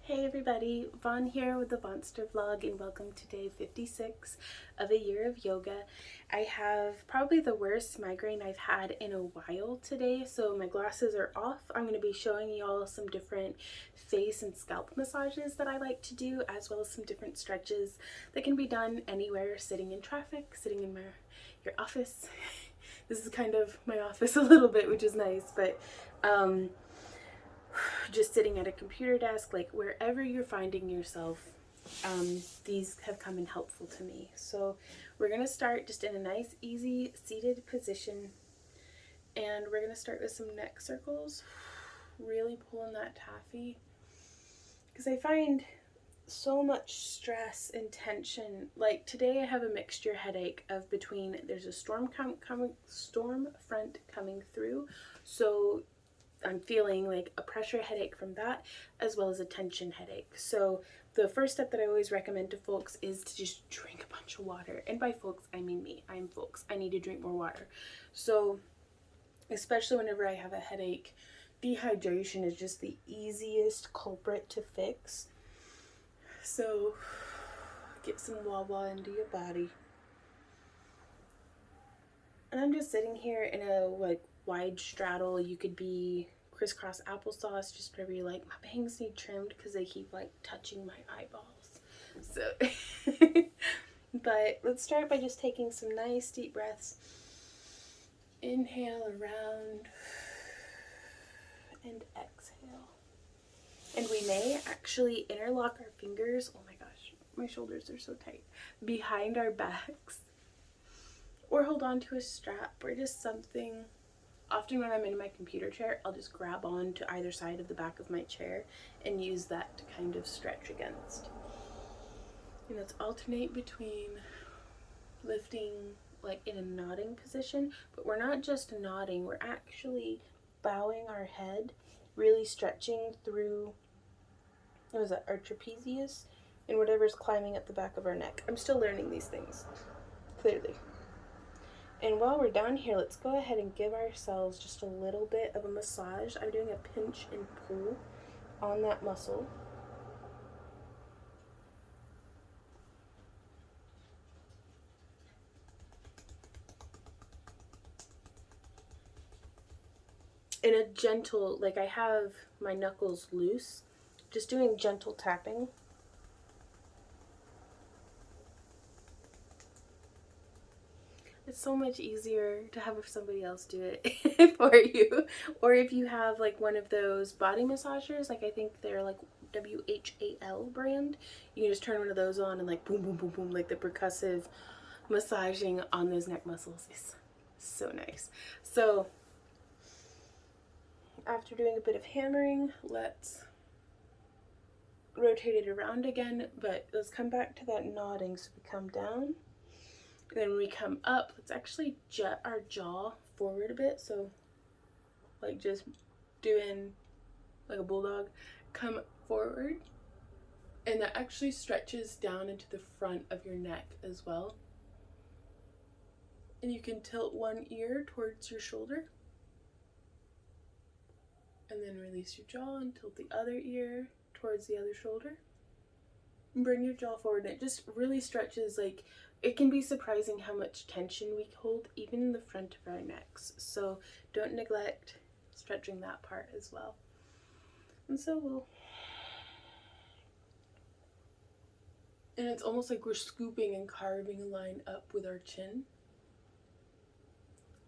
Hey everybody, Vaughn here with the Vonster vlog and welcome to day 56 of a year of yoga. I have probably the worst migraine I've had in a while today, so my glasses are off. I'm going to be showing y'all some different face and scalp massages that I like to do, as well as some different stretches that can be done anywhere, sitting in traffic, sitting in your office. This is kind of my office a little bit, which is nice, but just sitting at a computer desk, like wherever you're finding yourself, these have come in helpful to me. So we're gonna start just in a nice, easy seated position, and we're gonna start with some neck circles, really pulling that taffy, because I find so much stress and tension. Like today I have a mixture headache of between there's a storm front coming through, so I'm feeling like a pressure headache from that, as well as a tension headache. So the first step that I always recommend to folks is to just drink a bunch of water. And by folks, I mean me. I'm folks. I need to drink more water. So especially whenever I have a headache, dehydration is just the easiest culprit to fix. So get some wawa into your body. And I'm just sitting here in a wide straddle. You could be crisscross applesauce, just whatever you like. My bangs need trimmed because they keep touching my eyeballs. So, but let's start by just taking some nice deep breaths. Inhale around and exhale. And we may actually interlock our fingers. Oh my gosh, my shoulders are so tight. Behind our backs. Or hold on to a strap or just something. Often when I'm in my computer chair, I'll just grab on to either side of the back of my chair and use that to kind of stretch against. And let's alternate between lifting in a nodding position, but we're not just nodding, we're actually bowing our head, really stretching through, our trapezius and whatever's climbing up the back of our neck. I'm still learning these things, clearly. And while we're down here, let's go ahead and give ourselves just a little bit of a massage. I'm doing a pinch and pull on that muscle. In a gentle, I have my knuckles loose, just doing gentle tapping. It's so much easier to have somebody else do it for you. Or if you have one of those body massagers, I think they're WHAL brand, you can just turn one of those on and boom, boom, boom, boom, the percussive massaging on those neck muscles is so nice. So after doing a bit of hammering, let's rotate it around again, but let's come back to that nodding. So we come down. Then when we come up, let's actually jet our jaw forward a bit. So just doing like a bulldog, come forward. And that actually stretches down into the front of your neck as well. And you can tilt one ear towards your shoulder. And then release your jaw and tilt the other ear towards the other shoulder. And bring your jaw forward. And it just really stretches. It can be surprising how much tension we hold even in the front of our necks. So don't neglect stretching that part as well. And so and it's almost like we're scooping and carving a line up with our chin.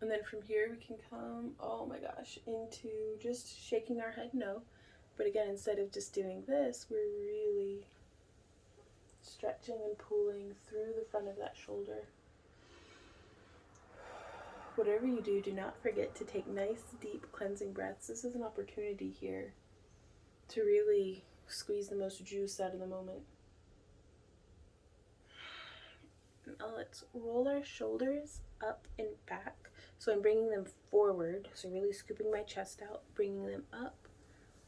And then from here we can come, oh my gosh, into just shaking our head no. But again, instead of just doing this, we're really stretching and pulling through the front of that shoulder. Whatever you do, do not forget to take nice, deep, cleansing breaths. This is an opportunity here to really squeeze the most juice out of the moment. Now let's roll our shoulders up and back. So I'm bringing them forward, so really scooping my chest out, bringing them up,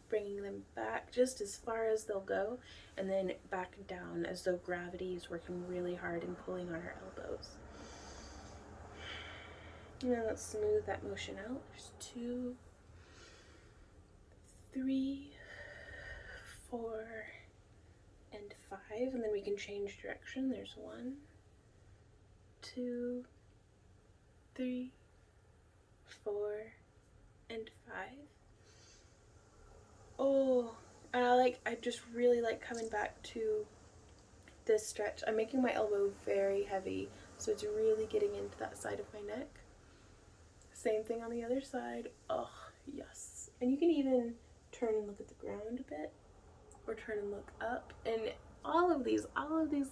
bringing them back just as far as they'll go, and then back down as though gravity is working really hard and pulling on our elbows. And then let's smooth that motion out. There's 2, 3, 4, and 5, and then we can change direction. There's 1, 2, 3, 4, and 5. Oh, and I just really like coming back to this stretch. I'm making my elbow very heavy, so it's really getting into that side of my neck. Same thing on the other side. Oh, yes. And you can even turn and look at the ground a bit, or turn and look up. And all of these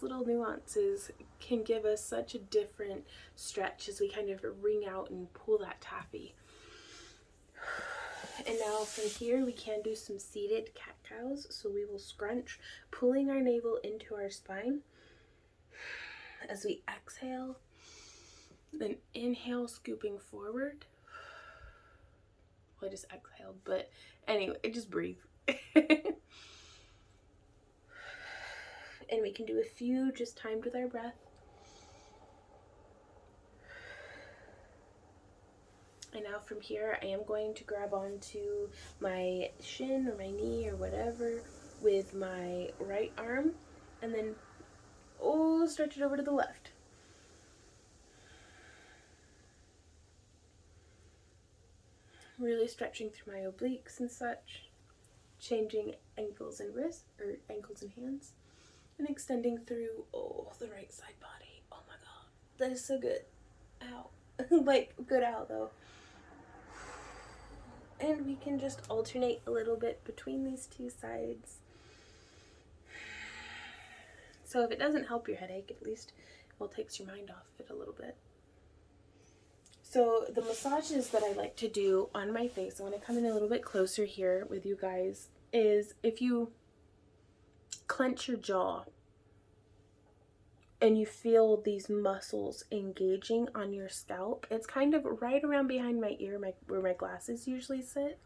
little nuances can give us such a different stretch as we kind of wring out and pull that taffy. And now from here we can do some seated cat-cows. So we will scrunch, pulling our navel into our spine as we exhale. Then inhale, scooping forward. Well, I just exhaled, but anyway, just breathe. And we can do a few just timed with our breath. And now from here, I am going to grab onto my shin or my knee or whatever with my right arm, and then, stretch it over to the left. Really stretching through my obliques and such, changing ankles and wrists, or ankles and hands, and extending through, the right side body. Oh my god, that is so good. Ow. Like, good ow though. And we can just alternate a little bit between these two sides. So if it doesn't help your headache, at least it takes your mind off it a little bit. So the massages that I like to do on my face, I want to come in a little bit closer here with you guys, is if you clench your jaw and you feel these muscles engaging on your scalp, it's kind of right around behind my ear, where my glasses usually sit.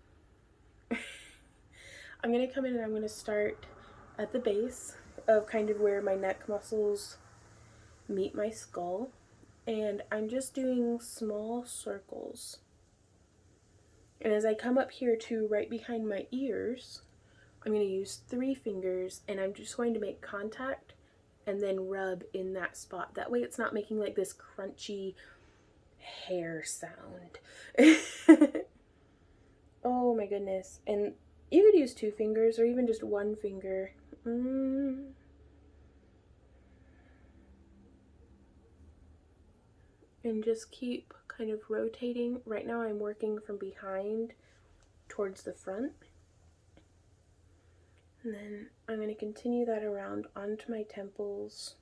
I'm going to come in and I'm going to start at the base of kind of where my neck muscles meet my skull. And I'm just doing small circles. And as I come up here to right behind my ears, I'm going to use 3 fingers and I'm just going to make contact and then rub in that spot. That way it's not making like this crunchy hair sound. Oh my goodness. And you could use 2 fingers or even just 1 finger. And just keep kind of rotating. Right now I'm working from behind towards the front. And then I'm going to continue that around onto my temples.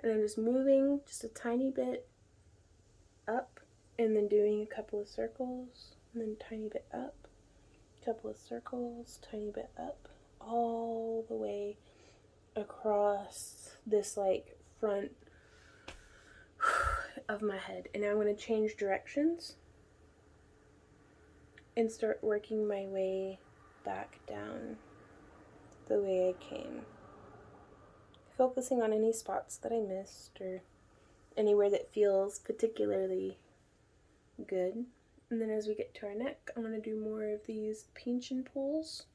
And I'm just moving just a tiny bit up, and then doing a couple of circles, and then tiny bit up, couple of circles, tiny bit up, all the way across this like front of my head. And now I'm going to change directions and start working my way back down the way I came, focusing on any spots that I missed or anywhere that feels particularly good. And then as we get to our neck, I'm going to do more of these pinch and pulls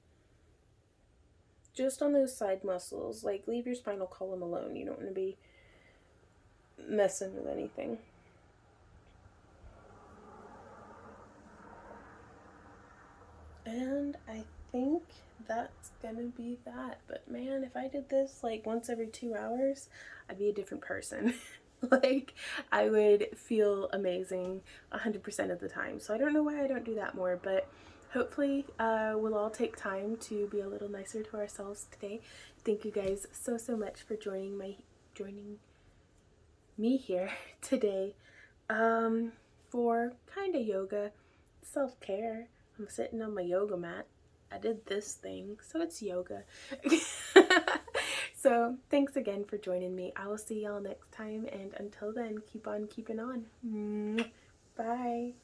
just on those side muscles. Like, leave your spinal column alone. You don't want to be messing with anything. And I think that's gonna be that. But man, if I did this like once every 2 hours, I'd be a different person. Like, I would feel amazing 100% of the time. So I don't know why I don't do that more, but hopefully we'll all take time to be a little nicer to ourselves today. Thank you guys so much for joining me here today for kind of yoga, self-care. I'm sitting on my yoga mat. I did this thing, so it's yoga. So thanks again for joining me. I will see y'all next time, and until then, keep on keeping on. Bye.